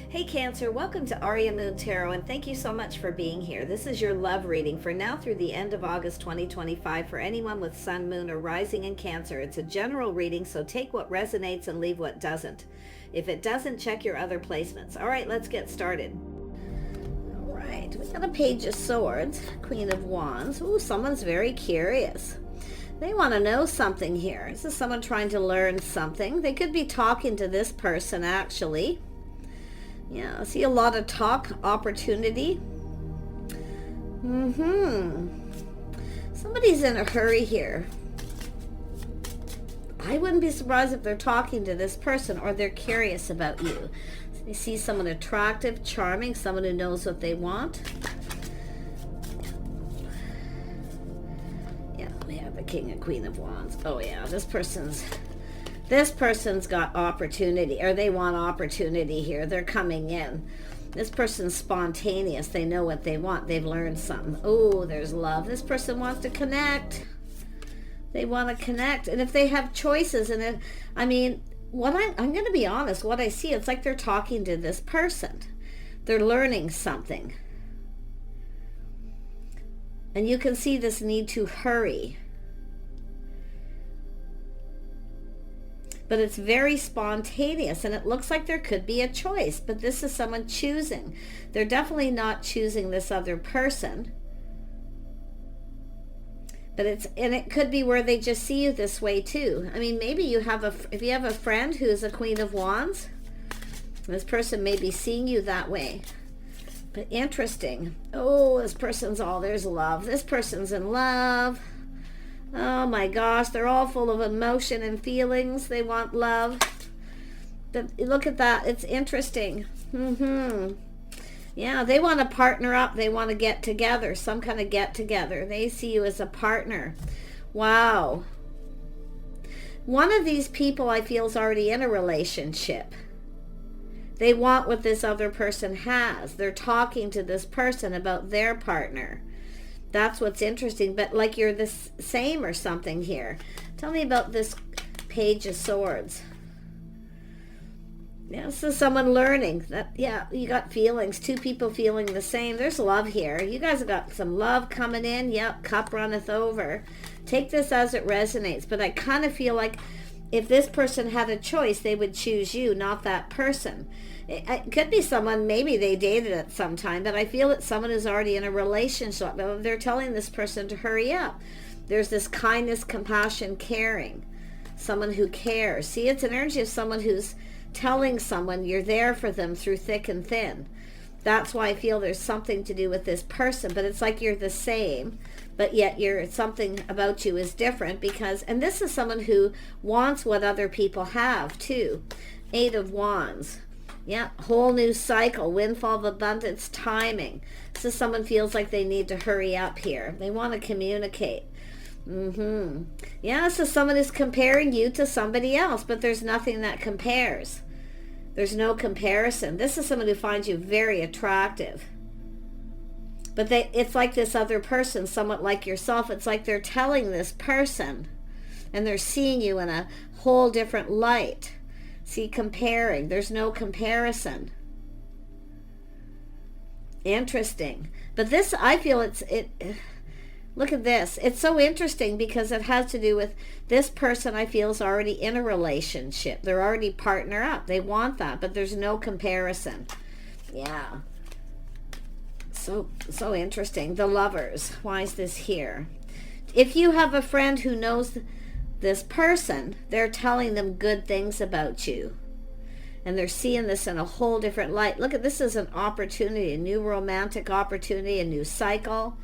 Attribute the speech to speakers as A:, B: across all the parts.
A: Hey Cancer, welcome to Aria Moon Tarot, and thank you so much for being here. This is your love reading for now through the end of August 2025 for anyone with Sun, Moon, or Rising in Cancer. It's a general reading, so take what resonates and leave what doesn't. If it doesn't, check your other placements. All right, let's get started. All right, we got a Page of Swords, Queen of Wands. Ooh, someone's very curious. They want to know something here. This is someone trying to learn something. They could be talking to this person, actually. Yeah, I see a lot of talk opportunity. Somebody's in a hurry here. I wouldn't be surprised if they're talking to this person or they're curious about you. They see someone attractive, charming, someone who knows what they want. Yeah, we have the King and Queen of Wands. Oh yeah, this person's got opportunity, or they want opportunity here. They're coming in. This person's spontaneous. They know what they want. They've learned something. Oh, there's love. This person wants to connect. They want to connect. And if they have choices, and I'm going to be honest, what I see, it's like they're talking to this person. They're learning something. And you can see this need to hurry. But it's very spontaneous, and it looks like there could be a choice, but this is someone choosing. They're definitely not choosing this other person. But it could be where they just see you this way too. I mean, maybe if you have a friend who's a Queen of Wands, this person may be seeing you that way. But interesting. Oh, this person's there's love. This person's in love. Oh my gosh, they're all full of emotion and feelings. They want love. But look at that. It's interesting. Yeah, they want to partner up. They want to get together. Some kind of get together. They see you as a partner. Wow. One of these people I feel is already in a relationship. They want what this other person has. They're talking to this person about their partner. That's what's interesting, but like you're the same or something here. Tell me about this Page of Swords. Yeah, this is someone learning. Yeah, you got feelings. Two people feeling the same. There's love here. You guys have got some love coming in. Yep, cup runneth over. Take this as it resonates, but I kind of feel like if this person had a choice, they would choose you, not that person. It could be someone, maybe they dated at some time, but I feel it's someone who's already in a relationship. They're telling this person to hurry up. There's this kindness, compassion, caring. Someone who cares. See, it's an energy of someone who's telling someone you're there for them through thick and thin. That's why I feel there's something to do with this person, but it's like you're the same, but yet something about you is different and this is someone who wants what other people have too. 8 of Wands. Yeah, whole new cycle, windfall of abundance, timing. So someone feels like they need to hurry up here. They want to communicate. Yeah, so someone is comparing you to somebody else, but there's nothing that compares. There's no comparison. This is someone who finds you very attractive. But it's like this other person, somewhat like yourself. It's like they're telling this person, and they're seeing you in a whole different light. See, comparing. There's no comparison. Interesting. But this, I feel look at this. It's so interesting because it has to do with this person I feel is already in a relationship. They're already partner up. They want that, but there's no comparison. Yeah. So interesting. The Lovers. Why is this here? If you have a friend who knows this person, they're telling them good things about you. And they're seeing this in a whole different light. Look at this as an opportunity, a new romantic opportunity, a new cycle.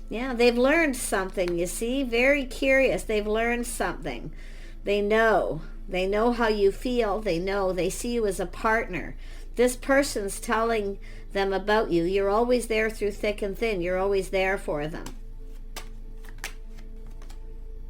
A: Yeah, they've learned something, you see. Very curious. They've learned something. They know. They know how you feel. They see you as a partner. This person's telling them about you. You're always there through thick and thin. You're always there for them.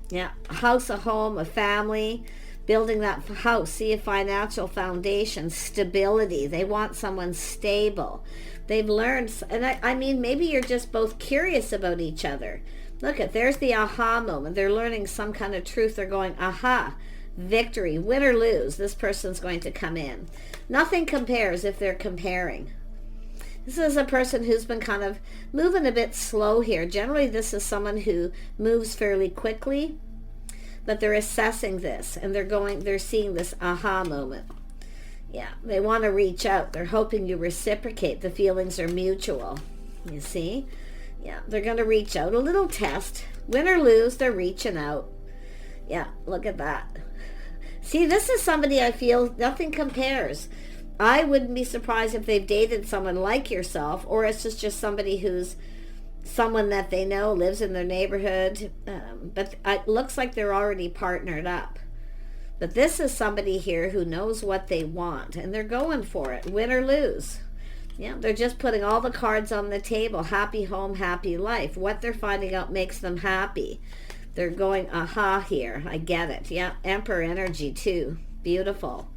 A: Yeah, a house, a home, a family, building that house. See, a financial foundation, stability. They want someone stable. They've learned, and I mean, maybe you're just both curious about each other. Look there's the aha moment. They're learning some kind of truth. They're going, aha, victory, win or lose. This person's going to come in. Nothing compares if they're comparing. This is a person who's been kind of moving a bit slow here. Generally, this is someone who moves fairly quickly, but they're assessing this and they're seeing this aha moment. Yeah, they want to reach out. They're hoping you reciprocate. The feelings are mutual. You see? Yeah, they're going to reach out. A little test. Win or lose, they're reaching out. Yeah, look at that. See, this is somebody I feel nothing compares. I wouldn't be surprised if they've dated someone like yourself, or it's just somebody who's someone that they know, lives in their neighborhood. But it looks like they're already partnered up. But this is somebody here who knows what they want, and they're going for it, win or lose. Yeah, they're just putting all the cards on the table. Happy home, happy life. What they're finding out makes them happy. They're going, aha, here. I get it. Yeah, Emperor energy too. Beautiful.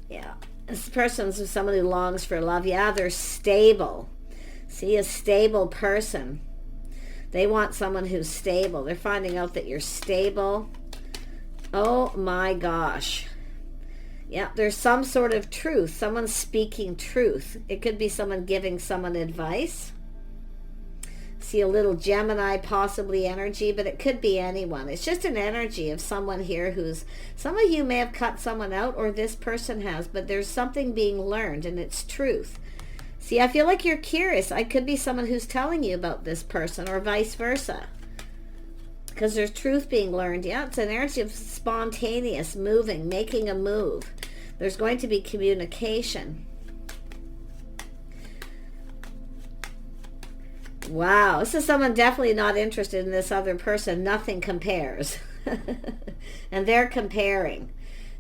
A: Yeah. This person's someone who longs for love. Yeah, they're stable. See, a stable person. They want someone who's stable. They're finding out that you're stable. Oh my gosh. Yeah, there's some sort of truth. Someone's speaking truth. It could be someone giving someone advice. See a little Gemini possibly energy, but it could be anyone. It's just an energy of someone here who's, some of you may have cut someone out, or this person has, but there's something being learned and it's truth. See, I feel like you're curious. I could be someone who's telling you about this person, or vice versa, because there's truth being learned. Yeah, it's an energy of spontaneous moving, making a move. There's going to be communication. Wow, this is someone definitely not interested in this other person. Nothing compares. And they're comparing.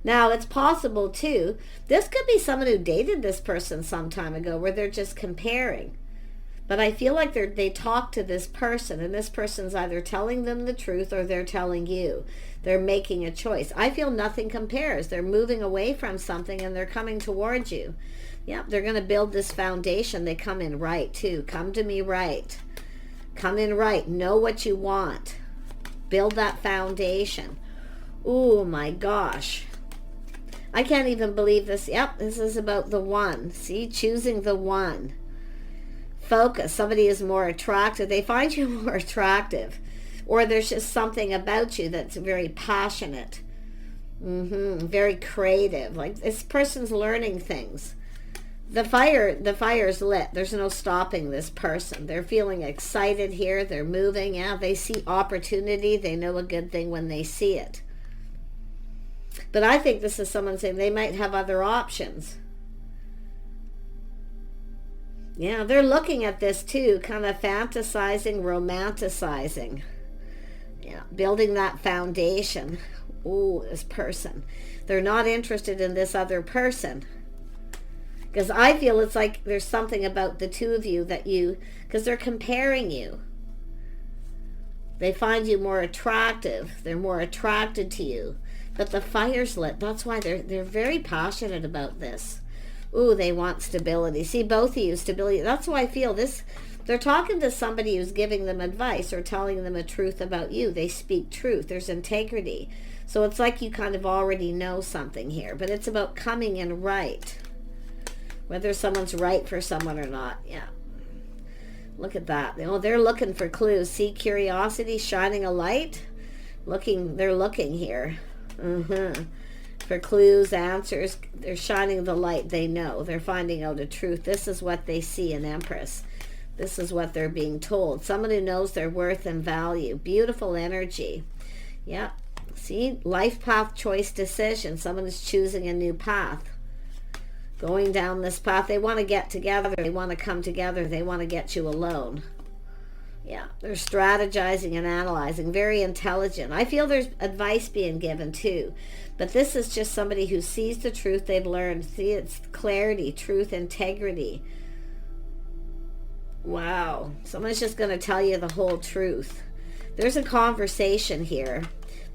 A: Now, it's possible too, this could be someone who dated this person some time ago, where they're just comparing. But I feel like they talk to this person, and this person's either telling them the truth or they're telling you. They're making a choice. I feel nothing compares. They're moving away from something and they're coming towards you. Yep, they're going to build this foundation. They come in right too. Come to me right. Come in right. Know what you want. Build that foundation. Oh my gosh. I can't even believe this. Yep, this is about the one. See, choosing the one. Focus. Somebody is more attractive. They find you more attractive. Or there's just something about you that's very passionate. Very creative. Like this person's learning things. The fire's lit. There's no stopping this person. They're feeling excited here. They're moving. Yeah, they see opportunity. They know a good thing when they see it. But I think this is someone saying they might have other options. Yeah, they're looking at this too, kind of fantasizing, romanticizing. Yeah, building that foundation. Ooh, this person. They're not interested in this other person. Because I feel it's like there's something about the two of you that you, because they're comparing you. They find you more attractive. They're more attracted to you. But the fire's lit. That's why they're very passionate about this. Ooh, they want stability. See, both of you, stability. That's why I feel this. They're talking to somebody who's giving them advice or telling them a truth about you. They speak truth. There's integrity. So it's like you kind of already know something here. But it's about coming in right. Whether someone's right for someone or not. Yeah. Look at that. Oh, they're looking for clues. See, curiosity, shining a light. They're looking here. For clues, answers. They're shining the light. They know. They're finding out a truth. This is what they see in Empress. This is what they're being told. Someone who knows their worth and value. Beautiful energy. Yeah. See, life path, choice, decision. Someone is choosing a new path. Going down this path. They want to get together. They want to come together. They want to get you alone. Yeah, they're strategizing and analyzing. Very intelligent. I feel there's advice being given too. But this is just somebody who sees the truth they've learned. See, it's clarity, truth, integrity. Wow. Someone's just going to tell you the whole truth. There's a conversation here,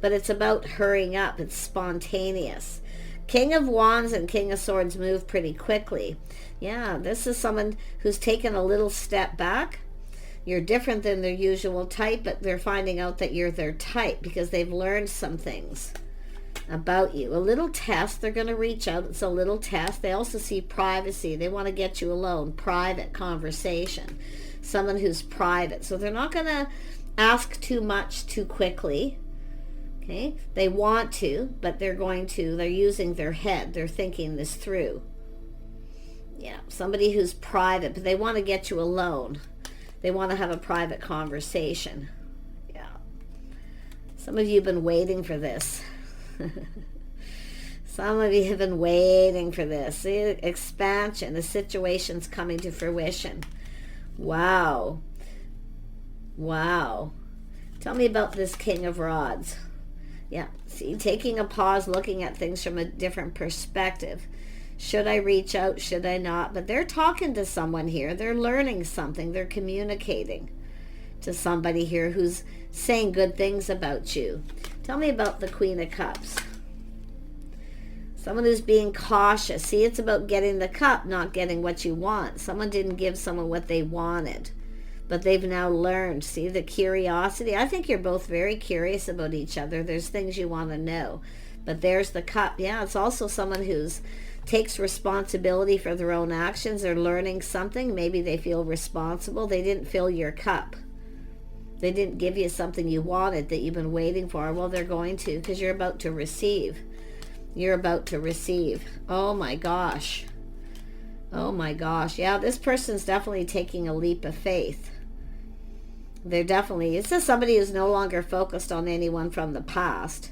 A: but it's about hurrying up. It's spontaneous. King of Wands and King of Swords move pretty quickly. Yeah, this is someone who's taken a little step back. You're different than their usual type, but they're finding out that you're their type because they've learned some things. about you. A little test. They're going to reach out. It's a little test. They also see privacy. They want to get you alone. Private conversation. Someone who's private. So they're not going to ask too much too quickly. Okay? They want to, but they're using their head. They're thinking this through. Yeah, somebody who's private, but they want to get you alone. They want to have a private conversation. Yeah. Some of you have been waiting for this. Some of you have been waiting for this. See, expansion. The situation's coming to fruition. Wow. Wow. Tell me about this King of Rods. Yeah. See, taking a pause, looking at things from a different perspective. Should I reach out? Should I not? But they're talking to someone here. They're learning something. They're communicating to somebody here who's saying good things about you. Tell me about the Queen of Cups. Someone who's being cautious. See, it's about getting the cup, not getting what you want. Someone didn't give someone what they wanted, but they've now learned. See, the curiosity. I think you're both very curious about each other. There's things you want to know. But there's the cup. Yeah, it's also someone who's takes responsibility for their own actions. They're learning something. Maybe they feel responsible. They didn't fill your cup. They didn't give you something you wanted that you've been waiting for. Well, they're going to, because you're about to receive. You're about to receive. Oh my gosh. Oh my gosh. Yeah, this person's definitely taking a leap of faith. They're definitely, this is somebody who's no longer focused on anyone from the past.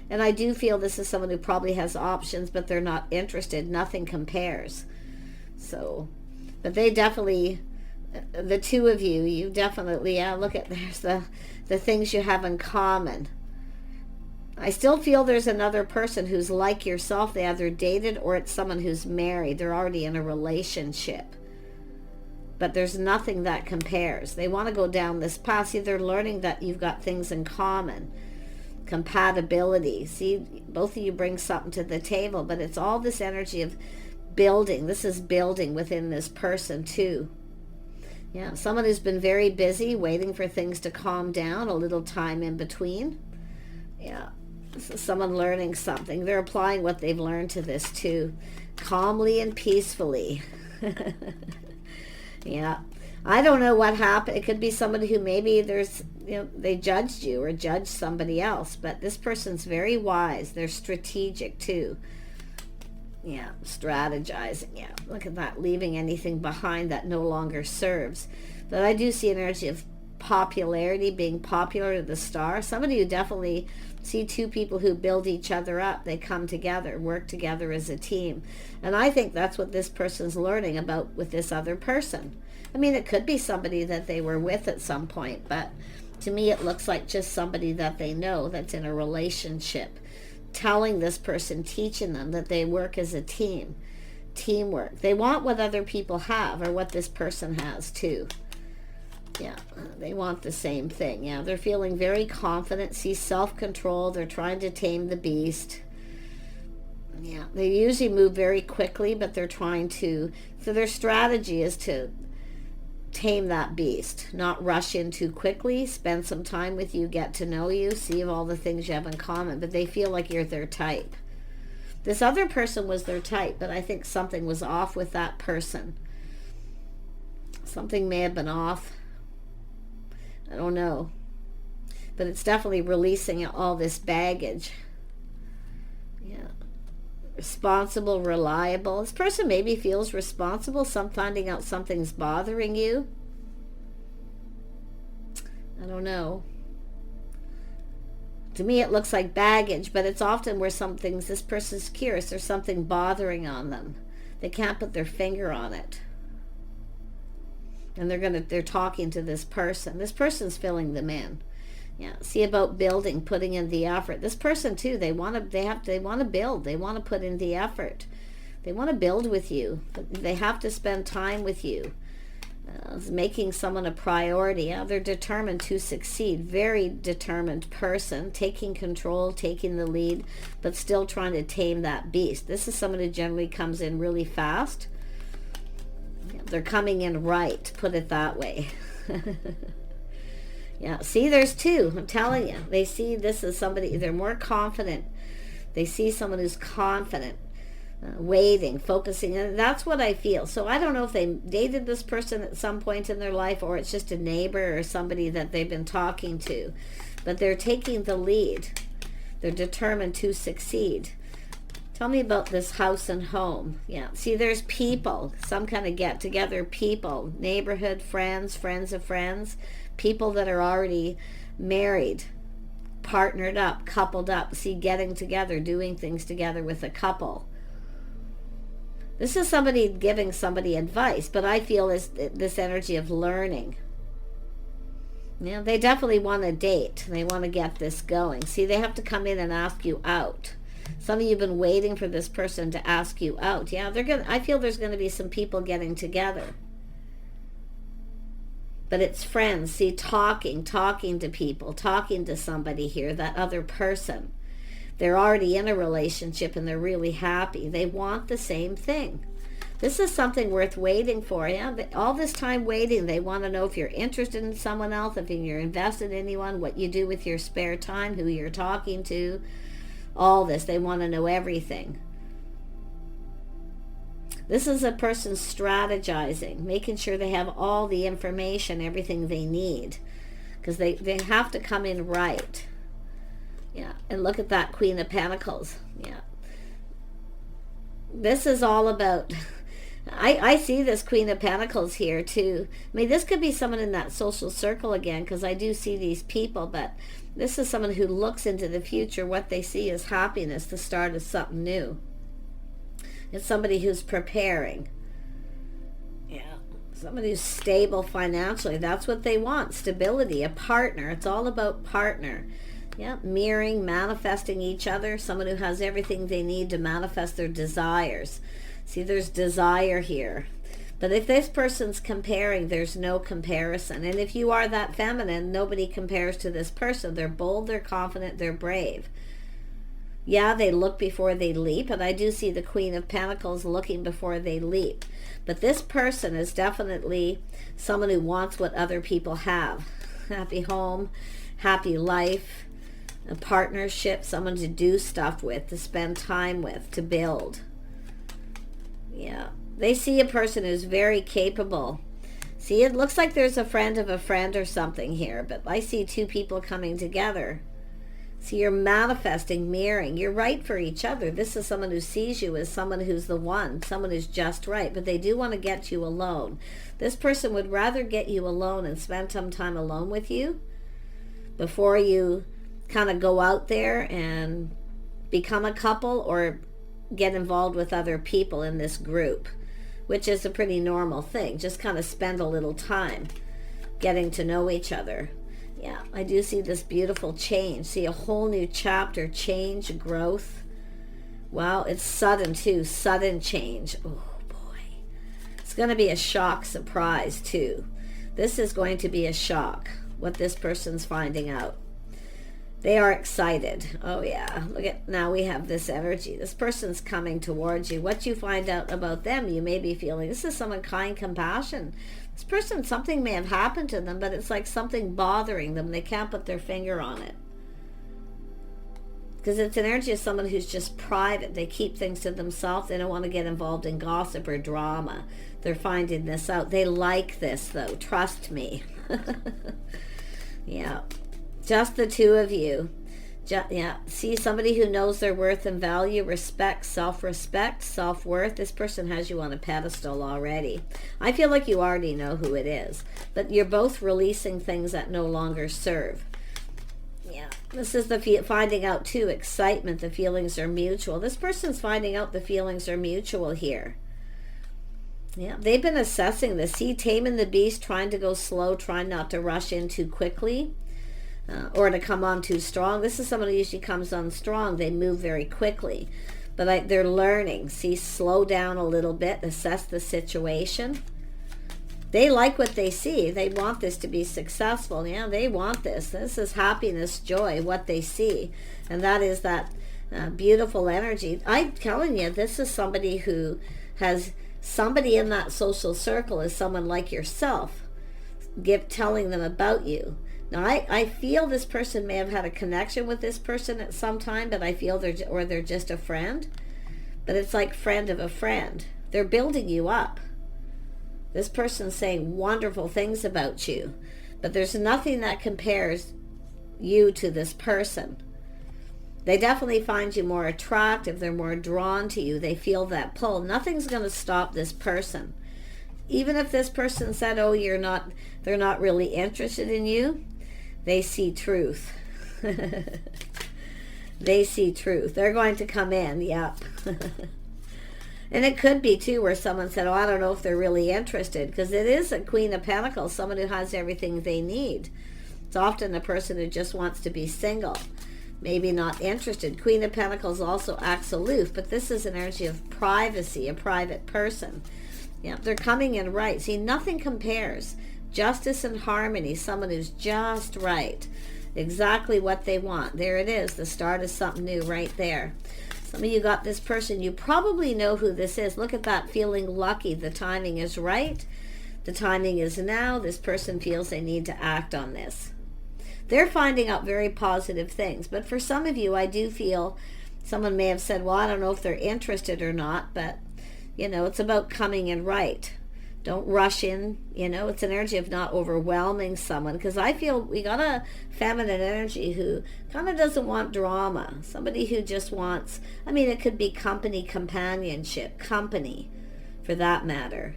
A: And I do feel this is someone who probably has options, but they're not interested. Nothing compares. So, but they definitely, the two of you, you definitely, yeah, look at, there's the things you have in common. I still feel there's another person who's like yourself. They either dated or it's someone who's married. They're already in a relationship. But there's nothing that compares. They want to go down this path. See, they're learning that you've got things in common. Compatibility. See, both of you bring something to the table, but it's all this energy of building. This is building within this person too. Yeah, someone who's been very busy waiting for things to calm down, a little time in between. Yeah, this is someone learning something. They're applying what they've learned to this too, calmly and peacefully. Yeah, I don't know what happened. It could be somebody who maybe there's, they judged you or judged somebody else, but this person's very wise. They're strategic too. Yeah, strategizing. Yeah, look at that, leaving anything behind that no longer serves. But I do see an energy of popularity, being popular to the star. Somebody who definitely see two people who build each other up. They come together, work together as a team. And I think that's what this person's learning about with this other person. I mean, it could be somebody that they were with at some point, but to me it looks like just somebody that they know that's in a relationship, telling this person, teaching them that they work as a team. Teamwork. They want what other people have or what this person has too. Yeah, they want the same thing. Yeah, they're feeling very confident, see self-control. They're trying to tame the beast. Yeah, they usually move very quickly, but they're trying to, so their strategy is to tame that beast, not rush in too quickly, spend some time with you, get to know you, see all the things you have in common, but they feel like you're their type. This other person was their type, but I think something was off with that person. Something may have been off. I don't know. But it's definitely releasing all this baggage. Yeah. Responsible, reliable. This person maybe feels responsible. Some finding out something's bothering you. I don't know. To me it looks like baggage, but it's often where something's, this person's curious. There's something bothering on them. They can't put their finger on it. And they're talking to this person. This person's filling them in. Yeah. See about building, putting in the effort. This person too, they want to build. They want to put in the effort. They want to build with you. But they have to spend time with you. Making someone a priority. Yeah, they're determined to succeed. Very determined person, taking control, taking the lead, but still trying to tame that beast. This is someone who generally comes in really fast. They're coming in right, put it that way. Yeah, see, there's two. I'm telling you. They see this as somebody, they're more confident. They see someone who's confident, waiting, focusing, and that's what I feel. So I don't know if they dated this person at some point in their life, or it's just a neighbor or somebody that they've been talking to, but they're taking the lead. They're determined to succeed. Tell me about this house and home. Yeah, see, there's people, some kind of get together, people, neighborhood, friends, friends of friends, people that are already married, partnered up, coupled up. See, getting together, doing things together with a couple. This is somebody giving somebody advice, but I feel this energy of learning. Yeah, they definitely want to date. They want to get this going. See, they have to come in and ask you out. Some of you have been waiting for this person to ask you out. Yeah, I feel there's going to be some people getting together. But it's friends. See, talking to people, talking to somebody here, that other person. They're already in a relationship and they're really happy. They want the same thing. This is something worth waiting for. Yeah, all this time waiting, they want to know if you're interested in someone else, if you're invested in anyone, what you do with your spare time, who you're talking to, all this. They want to know everything. This is a person strategizing, making sure they have all the information, everything they need, because they have to come in right. Yeah, and look at that Queen of Pentacles. Yeah. This is all about, I see this Queen of Pentacles here too. I mean, this could be someone in that social circle again, because I do see these people, but this is someone who looks into the future. What they see is happiness, the start of something new. It's somebody who's preparing. Yeah, somebody who's stable financially. That's what they want, stability, a partner. It's all about partner. Yeah, mirroring, manifesting each other. Someone who has everything they need to manifest their desires. See, there's desire here. But if this person's comparing, there's no comparison. And if you are that feminine, nobody compares to this person. They're bold, they're confident, they're brave. Yeah, they look before they leap. And I do see the Queen of Pentacles looking before they leap. But this person is definitely someone who wants what other people have. Happy home, happy life, a partnership, someone to do stuff with, to spend time with, to build. Yeah, they see a person who's very capable. See, it looks like there's a friend of a friend or something here, but I see two people coming together. See, you're manifesting, mirroring. You're right for each other. This is someone who sees you as someone who's the one, someone who's just right, but they do want to get you alone. This person would rather get you alone and spend some time alone with you before you kind of go out there and become a couple or get involved with other people in this group, which is a pretty normal thing. Just kind of spend a little time getting to know each other. Yeah, I do see this beautiful change. See a whole new chapter, change, growth. Wow, it's sudden too, sudden change. Oh boy. It's going to be a shock surprise too. This is going to be a shock, what this person's finding out. They are excited. Oh yeah, look at, now we have this energy. This person's coming towards you. What you find out about them, you may be feeling, this is someone kind, compassion. This person, something may have happened to them, but it's like something bothering them. They can't put their finger on it. Because it's an energy of someone who's just private. They keep things to themselves. They don't want to get involved in gossip or drama. They're finding this out. They like this though, trust me. Yeah. Just the two of you. Yeah, see somebody who knows their worth and value, respect, self-respect, self-worth. This person has you on a pedestal already. I feel like you already know who it is, but you're both releasing things that no longer serve. Yeah, this is the finding out too, excitement, the feelings are mutual. This person's finding out the feelings are mutual here. Yeah, they've been assessing this. See, taming the beast, trying to go slow, trying not to rush in too quickly. Or to come on too strong. This is someone who usually comes on strong. They move very quickly. But they're learning. See, slow down a little bit. Assess the situation. They like what they see. They want this to be successful. Yeah, they want this. This is happiness, joy, what they see. And that is that beautiful energy. I'm telling you, this is somebody who has, somebody in that social circle is someone like yourself, telling them about you. Now, I feel this person may have had a connection with this person at some time, but I feel they're just a friend. But it's like friend of a friend. They're building you up. This person's saying wonderful things about you, but there's nothing that compares you to this person. They definitely find you more attractive. They're more drawn to you. They feel that pull. Nothing's going to stop this person. Even if this person said, oh, they're not really interested in you, they see truth. They see truth. They're going to come in, yep. And it could be, too, where someone said, oh, I don't know if they're really interested, because it is a Queen of Pentacles, someone who has everything they need. It's often a person who just wants to be single, maybe not interested. Queen of Pentacles also acts aloof, but this is an energy of privacy, a private person. Yeah, they're coming in right. See, nothing compares. Justice and harmony, someone who's just right. Exactly what they want. There it is, the start of something new right there. Some of you got this person, you probably know who this is. Look at that, feeling lucky. The timing is right. The timing is now. This person feels they need to act on this. They're finding out very positive things. But for some of you, I do feel someone may have said, well, I don't know if they're interested or not, but, you know, it's about coming in right. Don't rush in, you know, it's an energy of not overwhelming someone, because I feel we got a feminine energy who kind of doesn't want drama. Somebody who just wants, I mean, it could be company, companionship, company, for that matter.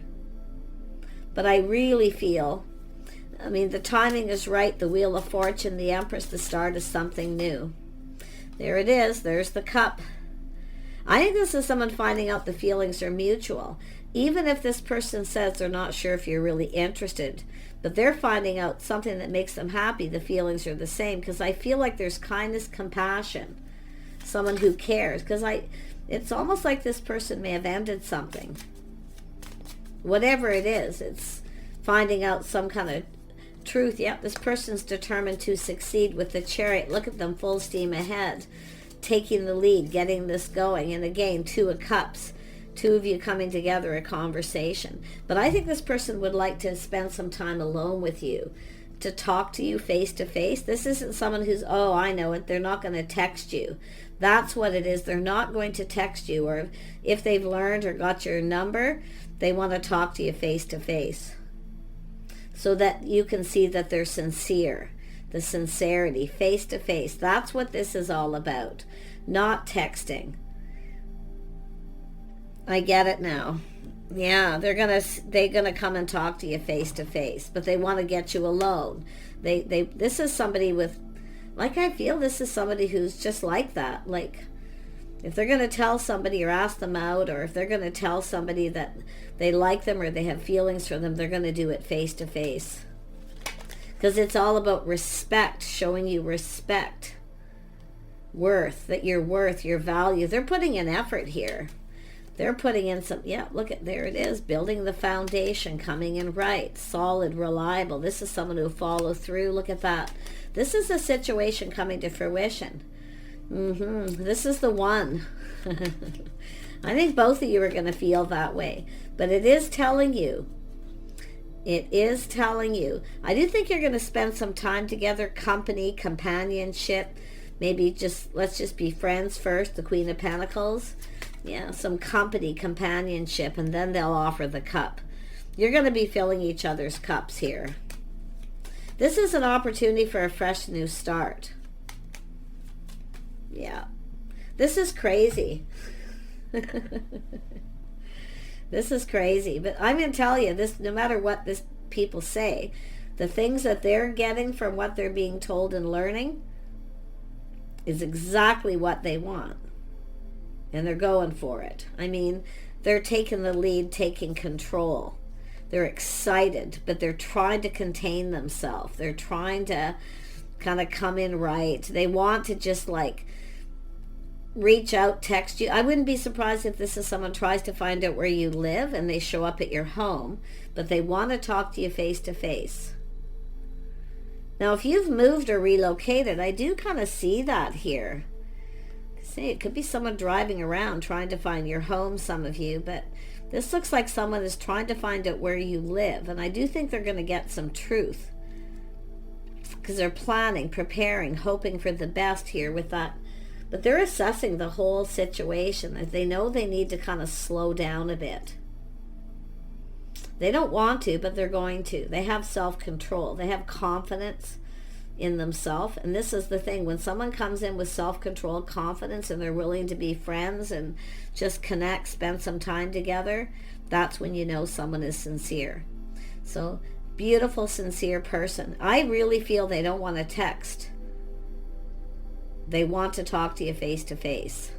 A: But I really feel, I mean, the timing is right, the Wheel of Fortune, the Empress, the start of something new. There it is, there's the Cup. I think this is someone finding out the feelings are mutual. Even if this person says they're not sure if you're really interested, but they're finding out something that makes them happy, the feelings are the same, because I feel like there's kindness, compassion, someone who cares, because it's almost like this person may have ended something. Whatever it is, it's finding out some kind of truth. Yep, this person's determined to succeed with the Chariot. Look at them, full steam ahead, taking the lead, getting this going. And again, Two of Cups. Two of you coming together, a conversation. But I think this person would like to spend some time alone with you, to talk to you face to face. This isn't someone who's, oh, I know it, they're not going to text you. That's what it is. They're not going to text you, or if they've learned or got your number, they want to talk to you face to face, so that you can see that they're sincere. The sincerity, face to face. That's what this is all about, not texting. I get it now. Yeah, they're gonna come and talk to you face to face, but they want to get you alone. This is somebody with, like, I feel this is somebody who's just like that. Like, if they're gonna tell somebody or ask them out, or if they're gonna tell somebody that they like them or they have feelings for them, they're gonna do it face to face. Because it's all about respect, showing you respect, worth, that you're worth, your value. They're putting in effort here. They're putting in some, yeah, look at, there it is, building the foundation, coming in right, solid, reliable. This is someone who follow through. Look at that. This is a situation coming to fruition. This is the one. I think both of you are going to feel that way. But it is telling you. It is telling you. I do think you're going to spend some time together, company, companionship. Maybe let's just be friends first, the Queen of Pentacles. Yeah, some company, companionship, and then they'll offer the cup. You're going to be filling each other's cups here. This is an opportunity for a fresh new start. Yeah. This is crazy. This is crazy. But I'm going to tell you, this, no matter what this people say, the things that they're getting from what they're being told and learning is exactly what they want. And they're going for it. I mean, they're taking the lead, taking control. They're excited, but they're trying to contain themselves. They're trying to kind of come in right. They want to just like reach out, text you. I wouldn't be surprised if this is someone tries to find out where you live and they show up at your home, but they want to talk to you face to face. Now, if you've moved or relocated, I do kind of see that here. See, it could be someone driving around trying to find your home, some of you, but this looks like someone is trying to find out where you live, and I do think they're going to get some truth. because they're planning, preparing, hoping for the best here with that. But they're assessing the whole situation. They know they need to kind of slow down a bit. They don't want to, but they're going to. They have self-control. They have confidence in themselves. And this is the thing. When someone comes in with self-control, confidence, and they're willing to be friends and just connect, spend some time together, that's when you know someone is sincere. So, beautiful, sincere person. I really feel they don't want to text. They want to talk to you face to face.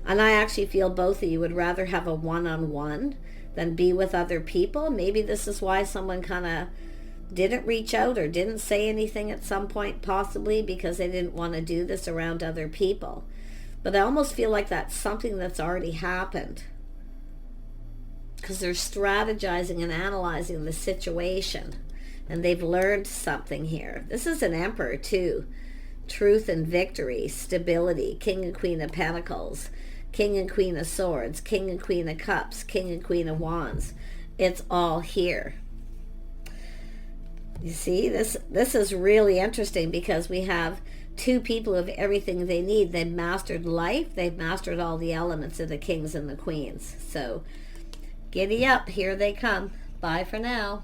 A: And I actually feel both of you would rather have a one-on-one than be with other people. Maybe this is why someone kind of didn't reach out or didn't say anything at some point, possibly because they didn't want to do this around other people. But I almost feel like that's something that's already happened, because they're strategizing and analyzing the situation, and they've learned something here. This is an Emperor too. Truth and victory, stability, King and Queen of Pentacles, King and Queen of Swords, King and Queen of Cups, King and Queen of Wands. It's all here. You see, this is really interesting, because we have two people who have everything they need. They've mastered life. They've mastered all the elements of the kings and the queens. So, giddy up. Here they come. Bye for now.